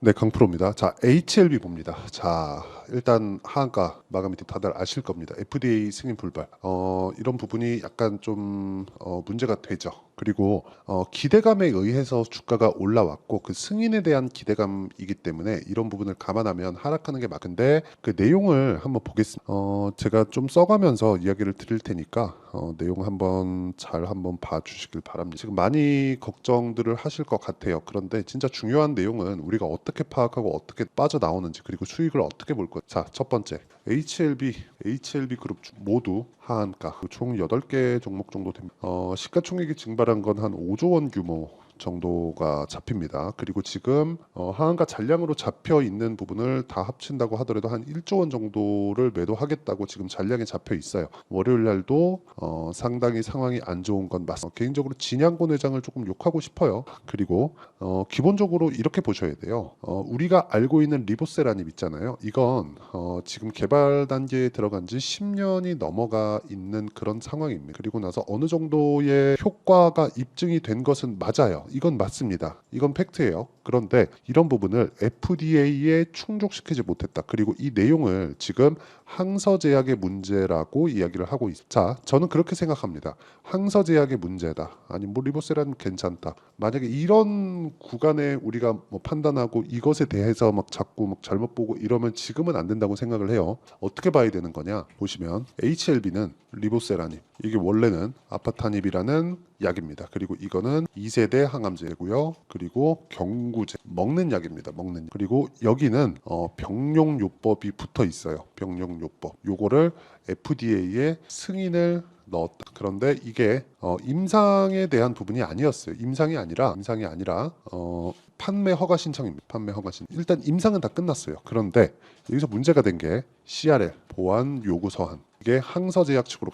네, 강프로입니다. 자, HLB 봅니다. 자, 일단 하한가 마감이 다들 아실 겁니다. FDA 승인 불발. 이런 부분이 약간 좀 문제가 되죠. 그리고 기대감에 의해서 주가가 올라왔고 그 승인에 대한 기대감이기 때문에 이런 부분을 감안하면 하락하는 게 맞는데 그 내용을 한번 보겠습니다. 제가 좀 써가면서 이야기를 드릴 테니까 내용 한번 봐주시길 바랍니다. 지금 많이 걱정들을 하실 것 같아요. 그런데 진짜 중요한 내용은 우리가 어떻게 파악하고 어떻게 빠져나오는지 그리고 수익을 어떻게 볼 것. 자, 첫 번째 HLB 그룹 모두 하한가 총 8개 종목 정도 됩니다. 시가총액이 증발한 건 한 5조 원 규모 정도가 잡힙니다. 그리고 지금 하한가 잔량으로 잡혀 있는 부분을 다 합친다고 하더라도 한 1조 원 정도를 매도하겠다고 지금 잔량에 잡혀 있어요. 월요일 날도 상당히 상황이 안 좋은 건 맞습니다. 개인적으로 진양곤 회장을 조금 욕하고 싶어요. 그리고 기본적으로 이렇게 보셔야 돼요. 우리가 알고 있는 리보세라닙 있잖아요. 이건 지금 개발 단계에 들어간 지 10년이 넘어가 있는 그런 상황입니다. 그리고 나서 어느 정도의 효과가 입증이 된 것은 맞아요. 이건 맞습니다. 이건 팩트예요. 그런데 이런 부분을 FDA에 충족시키지 못했다. 그리고 이 내용을 지금 항서제약의 문제라고 이야기를 하고 있습니다. 자, 저는 그렇게 생각합니다. 항서제약의 문제다. 아니 뭐 리보세라는 괜찮다. 만약에 이런 구간에 우리가 뭐 판단하고 이것에 대해서 막 자꾸 막 잘못 보고 이러면 지금은 안 된다고 생각을 해요. 어떻게 봐야 되는 거냐? 보시면 HLB는 리보세라닙. 이게 원래는 아파타닙이라는 약입니다. 그리고 이거는 2세대 항암제고요. 그리고 경구제 먹는 약입니다. 먹는 약. 그리고 여기는 병용요법이 붙어 있어요. 병용요법. 요거를 FDA에 승인을 넣었다. 그런데 이게 임상에 대한 부분이 아니었어요. 임상이 아니라 판매 허가 신청입니다. 판매 허가 신청. 일단 임상은 다 끝났어요. 그런데 여기서 문제가 된 게 CRL 보안 요구 서한. 이게 항서제약 측으로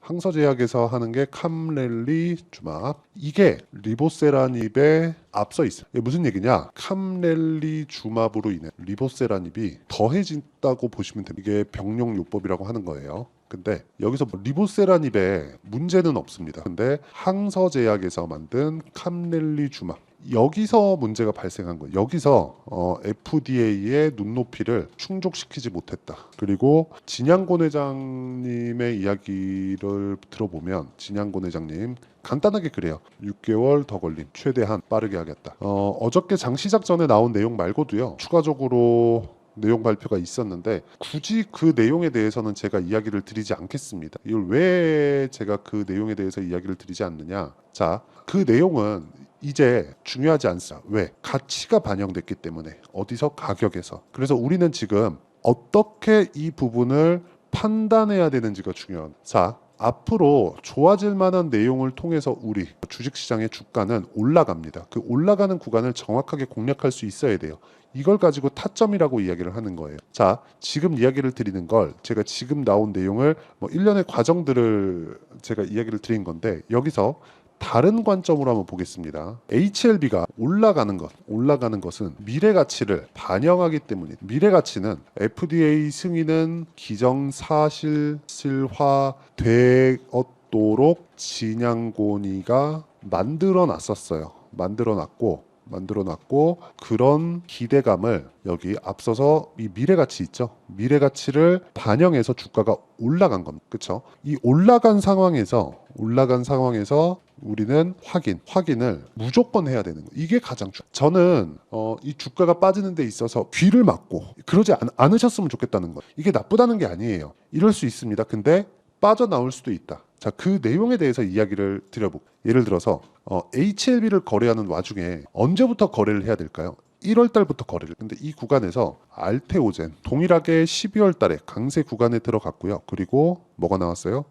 항서제약에서 하는 게 캄렐리주맙. 이게 리보세라닙에 앞서 있어요. 이게 무슨 얘기냐? 캄렐리주맙으로 인해 리보세라닙이 더해진다고 보시면 됩니다. 이게 병용요법이라고 하는 거예요. 근데 여기서 리보세라닙에 문제는 없습니다. 근데 항서제약에서 만든 캄렐리주맙 여기서 문제가 발생한 거예요. 여기서 FDA의 눈높이를 충족시키지 못했다. 그리고 진양곤 회장님의 이야기를 들어보면 진양곤 회장님 간단하게 그래요. 6개월 더 걸림, 최대한 빠르게 하겠다. 어저께 장시작 전에 나온 내용 말고도요. 추가적으로 내용 발표가 있었는데 굳이 그 내용에 대해서는 제가 이야기를 드리지 않겠습니다. 이걸 왜 제가 그 내용에 대해서 이야기를 드리지 않느냐? 자, 그 내용은 이제 중요하지 않습니다. 왜? 가치가 반영됐기 때문에. 어디서? 가격에서. 그래서 우리는 지금 어떻게 이 부분을 판단해야 되는지가 중요한. 자, 앞으로 좋아질 만한 내용을 통해서 우리 주식시장의 주가는 올라갑니다. 그 올라가는 구간을 정확하게 공략할 수 있어야 돼요. 이걸 가지고 타점이라고 이야기를 하는 거예요. 자, 지금 이야기를 드리는 걸 제가 지금 나온 내용을 뭐 일련의 과정들을 제가 이야기를 드린 건데 여기서 다른 관점으로 한번 보겠습니다. HLB가 올라가는 것은 미래 가치를 반영하기 때문입니다. 미래 가치는 FDA 승인은 기정사실화 되었도록 진양곤이가 만들어 놨고 그런 기대감을 여기 앞서서 이 미래 가치 있죠. 미래 가치를 반영해서 주가가 올라간 겁니다. 그렇죠? 이 올라간 상황에서 우리는 확인을 무조건 해야 되는 거예요. 이게 가장 저는 이 주가가 빠지는 데 있어서 귀를 막고 그러지 않으셨으면 좋겠다는 거예요. 이게 나쁘다는 게 아니에요. 이럴 수 있습니다. 근데 빠져나올 수도 있다. 자, 그 내용에 대해서 이야기를 드려볼게요. 예를 들어서 HLB를 거래하는 와중에 언제부터 거래를 해야 될까요? 1월 달부터 거래를. 근데 이 구간에서 알테오젠 동일하게 12월 달에 강세 구간에 들어갔고요. 그리고 뭐가 나왔어요?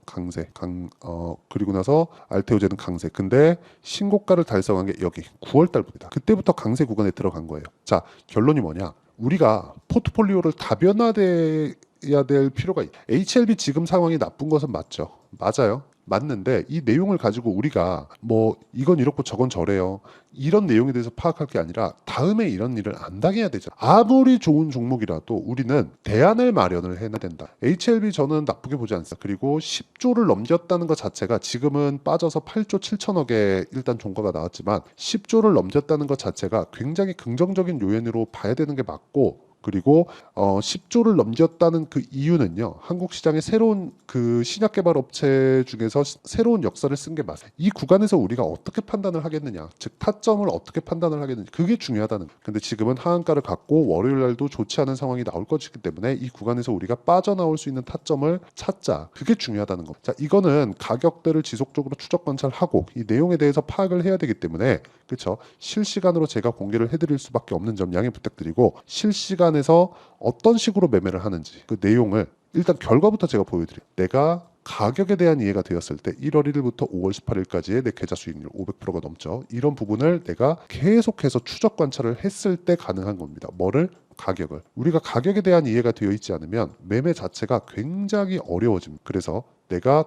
그리고 나서 알테오젠은 강세. 근데 신고가를 달성한 게 여기 9월 달부터다. 그때부터 강세 구간에 들어간 거예요. 자, 결론이 뭐냐? 우리가 포트폴리오를 다변화돼야 될 필요가 있다. HLB 지금 상황이 나쁜 것은 맞죠. 맞아요. 맞는데 이 내용을 가지고 우리가 뭐 이건 이렇고 저건 저래요. 이런 내용에 대해서 파악할 게 아니라 다음에 이런 일을 안 당해야 되죠. 아무리 좋은 종목이라도 우리는 대안을 마련을 해야 된다. HLB 저는 나쁘게 보지 않습니다. 그리고 10조를 넘겼다는 것 자체가 지금은 빠져서 8조 7천억에 일단 종가가 나왔지만 10조를 넘겼다는 것 자체가 굉장히 긍정적인 요인으로 봐야 되는 게 맞고 그리고 10조를 넘겼다는 그 이유는요. 한국 시장의 새로운 그 신약 개발 업체 중에서 새로운 역사를 쓴 게 맞아요. 이 구간에서 우리가 어떻게 판단을 하겠느냐. 즉 타점을 어떻게 판단을 하겠느냐. 그게 중요하다는 거예요. 근데 지금은 하한가를 갖고 월요일 날도 좋지 않은 상황이 나올 것이기 때문에 이 구간에서 우리가 빠져나올 수 있는 타점을 찾자. 그게 중요하다는 거. 자, 이거는 가격대를 지속적으로 추적 관찰하고 이 내용에 대해서 파악을 해야 되기 때문에 그렇죠. 실시간으로 제가 공개를 해드릴 수밖에 없는 점 양해 부탁드리고 실시간에서 어떤 식으로 매매를 하는지 그 내용을 일단 결과부터 제가 보여드릴게요. 내가 가격에 대한 이해가 되었을 때 1월 1일부터 5월 18일까지의 내 계좌 수익률 500%가 넘죠. 이런 부분을 내가 계속해서 추적 관찰을 했을 때 가능한 겁니다. 뭐를? 가격을. 우리가 가격에 대한 이해가 되어 있지 않으면 매매 자체가 굉장히 어려워집니다. 그래서 내가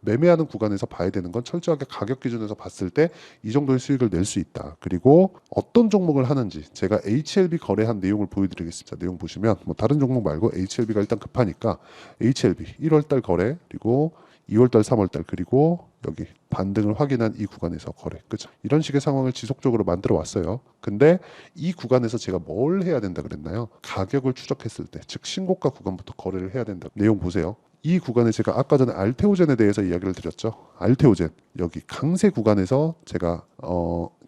매매하는 구간에서 봐야 되는 건 철저하게 가격 기준에서 봤을 때 이 정도의 수익을 낼 수 있다. 그리고 어떤 종목을 하는지 제가 HLB 거래한 내용을 보여드리겠습니다. 내용 보시면 뭐 다른 종목 말고 HLB가 일단 급하니까 HLB 1월달 거래 그리고 2월달 3월달 그리고 여기 반등을 확인한 이 구간에서 거래 그죠? 이런 식의 상황을 지속적으로 만들어 왔어요. 근데 이 구간에서 제가 뭘 해야 된다 그랬나요? 가격을 추적했을 때 즉 신고가 구간부터 거래를 해야 된다. 내용 보세요. 이 구간에 제가 아까 전에 알테오젠에 대해서 이야기를 드렸죠. 알테오젠 여기 강세 구간에서 제가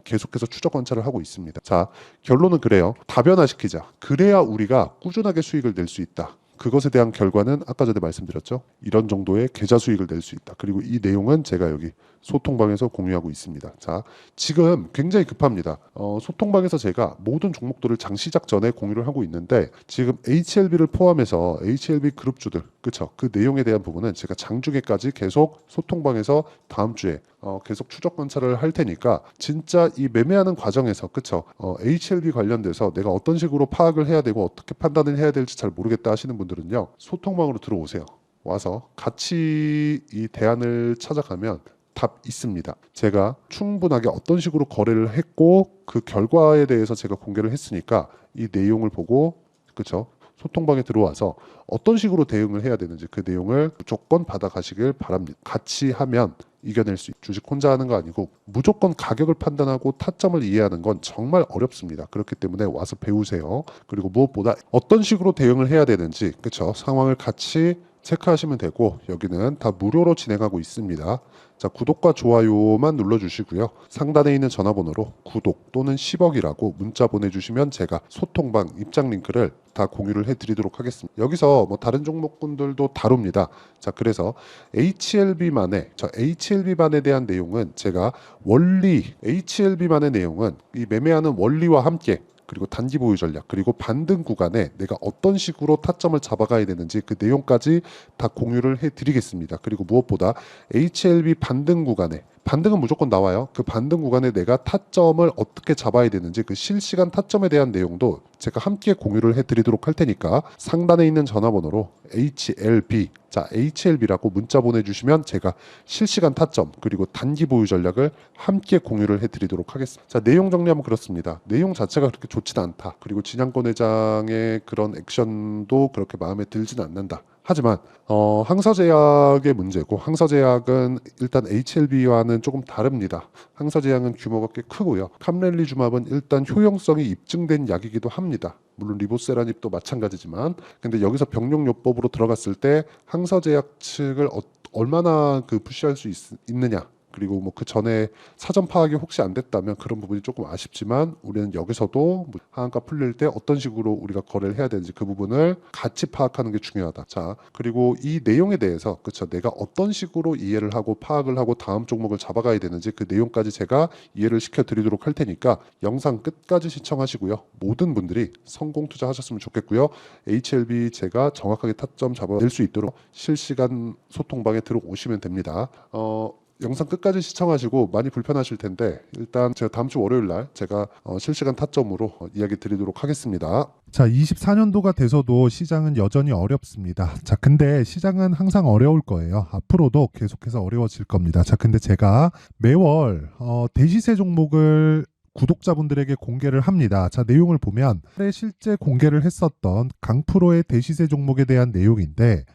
계속해서 추적 관찰을 하고 있습니다. 자, 결론은 그래요. 다변화시키자. 그래야 우리가 꾸준하게 수익을 낼 수 있다. 그것에 대한 결과는 아까 전에 말씀드렸죠. 이런 정도의 계좌 수익을 낼 수 있다. 그리고 이 내용은 제가 여기 소통방에서 공유하고 있습니다. 자, 지금 굉장히 급합니다. 소통방에서 제가 모든 종목들을 장 시작 전에 공유를 하고 있는데 지금 HLB를 포함해서 HLB 그룹주들 그쵸? 그 내용에 대한 부분은 제가 장중에까지 계속 소통방에서 다음 주에 계속 추적 관찰을 할 테니까 진짜 이 매매하는 과정에서 그쵸? HLB 관련돼서 내가 어떤 식으로 파악을 해야 되고 어떻게 판단을 해야 될지 잘 모르겠다 하시는 분들은요. 소통방으로 들어오세요. 와서 같이 이 대안을 찾아가면 답 있습니다. 제가 충분하게 어떤 식으로 거래를 했고 그 결과에 대해서 제가 공개를 했으니까 이 내용을 보고 그쵸? 소통방에 들어와서 어떤 식으로 대응을 해야 되는지 그 내용을 무조건 받아가시길 바랍니다. 같이 하면 이겨낼 수 있어요. 주식 혼자 하는 거 아니고 무조건 가격을 판단하고 타점을 이해하는 건 정말 어렵습니다. 그렇기 때문에 와서 배우세요. 그리고 무엇보다 어떤 식으로 대응을 해야 되는지 그쵸? 상황을 같이 체크하시면 되고 여기는 다 무료로 진행하고 있습니다. 자, 구독과 좋아요만 눌러주시고요. 상단에 있는 전화번호로 구독 또는 10억이라고 문자 보내주시면 제가 소통방 입장 링크를 다 공유를 해드리도록 하겠습니다. 여기서 뭐 다른 종목군들도 다룹니다. 자, 그래서 HLB만에 대한 내용은 제가 원리 HLB만의 내용은 이 매매하는 원리와 함께 그리고 단기 보유 전략 그리고 반등 구간에 내가 어떤 식으로 타점을 잡아가야 되는지 그 내용까지 다 공유를 해드리겠습니다. 그리고 무엇보다 HLB 반등 구간에 반등은 무조건 나와요. 그 반등 구간에 내가 타점을 어떻게 잡아야 되는지 그 실시간 타점에 대한 내용도 제가 함께 공유를 해드리도록 할 테니까 상단에 있는 전화번호로 HLB 자 HLB라고 문자 보내주시면 제가 실시간 타점 그리고 단기 보유 전략을 함께 공유를 해드리도록 하겠습니다. 자, 내용 정리하면 그렇습니다. 내용 자체가 그렇게 좋지는 않다. 그리고 진양권 회장의 그런 액션도 그렇게 마음에 들지는 않는다. 하지만 항서제약의 문제고 항서제약은 일단 HLB와는 조금 다릅니다. 항서제약은 규모가 꽤 크고요. 캄렐리주맙은 일단 효용성이 입증된 약이기도 합니다. 물론 리보세라닙도 마찬가지지만 근데 여기서 병용요법으로 들어갔을 때 항서제약 측을 얼마나 그 푸시할 수 있느냐 그리고 뭐 그 전에 사전 파악이 혹시 안 됐다면 그런 부분이 조금 아쉽지만 우리는 여기서도 하한가 풀릴 때 어떤 식으로 우리가 거래를 해야 되는지 그 부분을 같이 파악하는 게 중요하다. 자, 그리고 이 내용에 대해서 그쵸 내가 어떤 식으로 이해를 하고 파악을 하고 다음 종목을 잡아가야 되는지 그 내용까지 제가 이해를 시켜드리도록 할 테니까 영상 끝까지 시청하시고요. 모든 분들이 성공 투자하셨으면 좋겠고요. HLB 제가 정확하게 타점 잡아낼 수 있도록 실시간 소통방에 들어오시면 됩니다. 영상 끝까지 시청하시고 많이 불편하실 텐데 일단 제가 다음 주 월요일 날 제가 실시간 타점으로 이야기 드리도록 하겠습니다. 자, 24년도가 돼서도 시장은 여전히 어렵습니다. 자, 근데 시장은 항상 어려울 거예요. 앞으로도 계속해서 어려워질 겁니다. 자, 근데 제가 매월 대시세 종목을 구독자분들에게 공개를 합니다. 자, 내용을 보면 실제 공개를 했었던 강프로의 대시세 종목에 대한 내용인데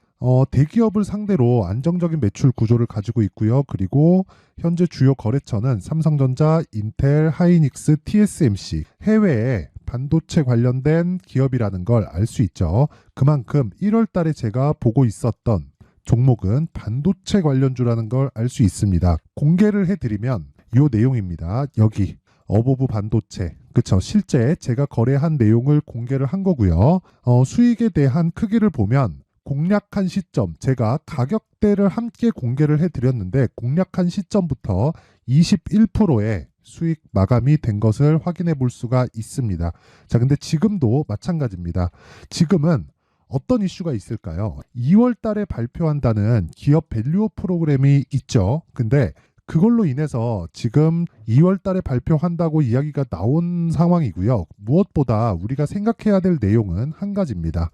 대기업을 상대로 안정적인 매출 구조를 가지고 있고요. 그리고 현재 주요 거래처는 삼성전자, 인텔, 하이닉스, TSMC, 해외에 반도체 관련된 기업이라는 걸 알 수 있죠. 그만큼 1월 달에 제가 보고 있었던 종목은 반도체 관련주라는 걸 알 수 있습니다. 공개를 해드리면 이 내용입니다. 여기 어보브 반도체, 그쵸? 실제 제가 거래한 내용을 공개를 한 거고요. 수익에 대한 크기를 보면 공략한 시점, 제가 가격대를 함께 공개를 해드렸는데 공략한 시점부터 21%의 수익 마감이 된 것을 확인해 볼 수가 있습니다. 자, 근데 지금도 마찬가지입니다. 지금은 어떤 이슈가 있을까요? 2월 달에 발표한다는 기업 밸류업 프로그램이 있죠. 근데 그걸로 인해서 지금 2월 달에 발표한다고 이야기가 나온 상황이고요. 무엇보다 우리가 생각해야 될 내용은 한 가지입니다.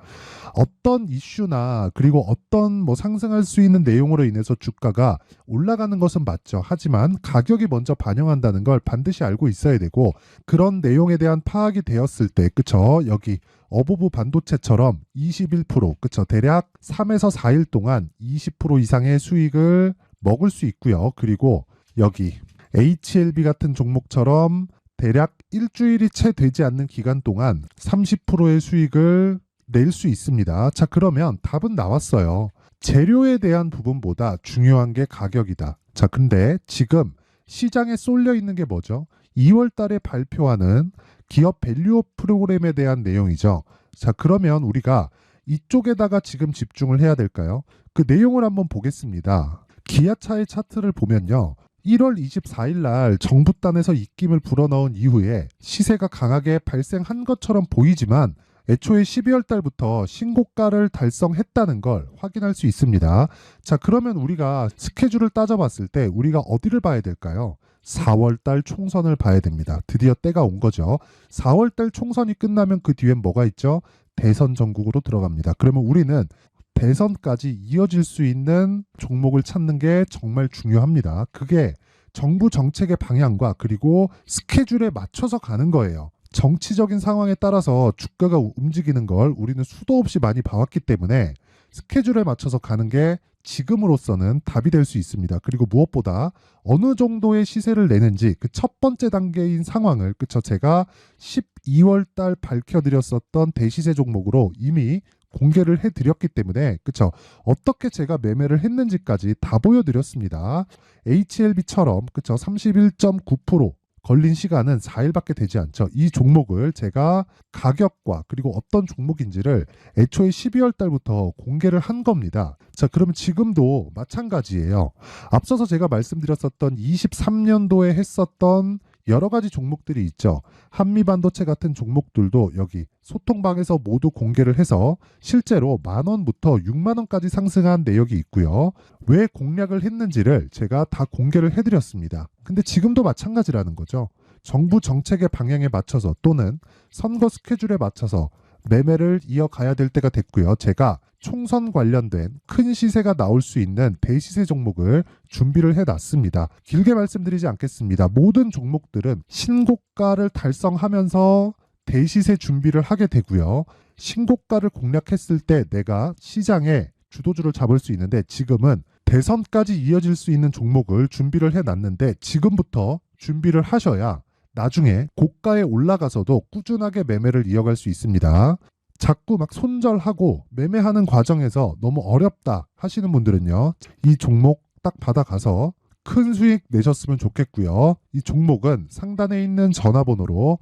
어떤 이슈나 그리고 어떤 상승할 수 있는 내용으로 인해서 주가가 올라가는 것은 맞죠. 하지만 가격이 먼저 반영한다는 걸 반드시 알고 있어야 되고 그런 내용에 대한 파악이 되었을 때, 그쵸? 여기 어보브 반도체처럼 21%, 그쵸? 대략 3에서 4일 동안 20% 이상의 수익을 먹을 수 있고요. 그리고 여기 HLB 같은 종목처럼 대략 일주일이 채 되지 않는 기간 동안 30%의 수익을 낼 수 있습니다. 자, 그러면 답은 나왔어요. 재료에 대한 부분보다 중요한 게 가격이다. 자, 근데 지금 시장에 쏠려 있는 게 뭐죠? 2월 달에 발표하는 기업 밸류업 프로그램에 대한 내용이죠. 자, 그러면 우리가 이쪽에다가 지금 집중을 해야 될까요? 그 내용을 한번 보겠습니다. 기아차의 차트를 보면요. 1월 24일 날 정부단에서 입김을 불어넣은 이후에 시세가 강하게 발생한 것처럼 보이지만 애초에 12월 달부터 신고가를 달성했다는 걸 확인할 수 있습니다. 자, 그러면 우리가 스케줄을 따져봤을 때 우리가 어디를 봐야 될까요? 4월 달 총선을 봐야 됩니다. 드디어 때가 온 거죠. 4월 달 총선이 끝나면 그 뒤엔 뭐가 있죠? 대선 전국으로 들어갑니다. 그러면 우리는 대선까지 이어질 수 있는 종목을 찾는 게 정말 중요합니다. 그게 정부 정책의 방향과 그리고 스케줄에 맞춰서 가는 거예요. 정치적인 상황에 따라서 주가가 움직이는 걸 우리는 수도 없이 많이 봐왔기 때문에 스케줄에 맞춰서 가는 게 지금으로서는 답이 될 수 있습니다. 그리고 무엇보다 어느 정도의 시세를 내는지 그 첫 번째 단계인 상황을, 그쵸? 제가 12월 달 밝혀드렸었던 대시세 종목으로 이미 공개를 해드렸기 때문에, 그쵸? 어떻게 제가 매매를 했는지까지 다 보여드렸습니다. HLB처럼, 그쵸? 31.9% 걸린 시간은 4일밖에 되지 않죠. 이 종목을 제가 가격과 그리고 어떤 종목인지를 애초에 12월 달부터 공개를 한 겁니다. 자, 그러면 지금도 마찬가지예요. 앞서서 제가 말씀드렸었던 23년도에 했었던 여러 가지 종목들이 있죠. 한미반도체 같은 종목들도 여기 소통방에서 모두 공개를 해서 실제로 10,000원부터 60,000원까지 상승한 내역이 있고요. 왜 공략을 했는지를 제가 다 공개를 해드렸습니다. 근데 지금도 마찬가지라는 거죠. 정부 정책의 방향에 맞춰서 또는 선거 스케줄에 맞춰서 매매를 이어가야 될 때가 됐고요. 제가 총선 관련된 큰 시세가 나올 수 있는 대시세 종목을 준비를 해놨습니다. 길게 말씀드리지 않겠습니다. 모든 종목들은 신고가를 달성하면서 대시세 준비를 하게 되고요. 신고가를 공략했을 때 내가 시장에 주도주를 잡을 수 있는데 지금은 대선까지 이어질 수 있는 종목을 준비를 해놨는데 지금부터 준비를 하셔야 나중에 고가에 올라가서도 꾸준하게 매매를 이어갈 수 있습니다. 자꾸 막 손절하고 매매하는 과정에서 너무 어렵다 하시는 분들은요. 이 종목 딱 받아가서 큰 수익 내셨으면 좋겠고요. 이 종목은 상단에 있는 전화번호로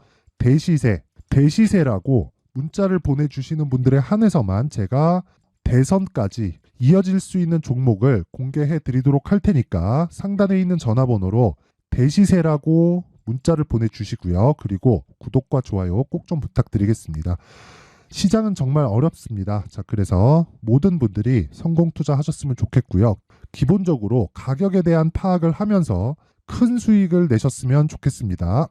대시세라고 문자를 보내주시는 분들에 한해서만 제가 대선까지 이어질 수 있는 종목을 공개해 드리도록 할 테니까 상단에 있는 전화번호로 대시세라고 문자를 보내주시고요. 그리고 구독과 좋아요 꼭 좀 부탁드리겠습니다. 시장은 정말 어렵습니다. 자, 그래서 모든 분들이 성공 투자하셨으면 좋겠고요. 기본적으로 가격에 대한 파악을 하면서 큰 수익을 내셨으면 좋겠습니다.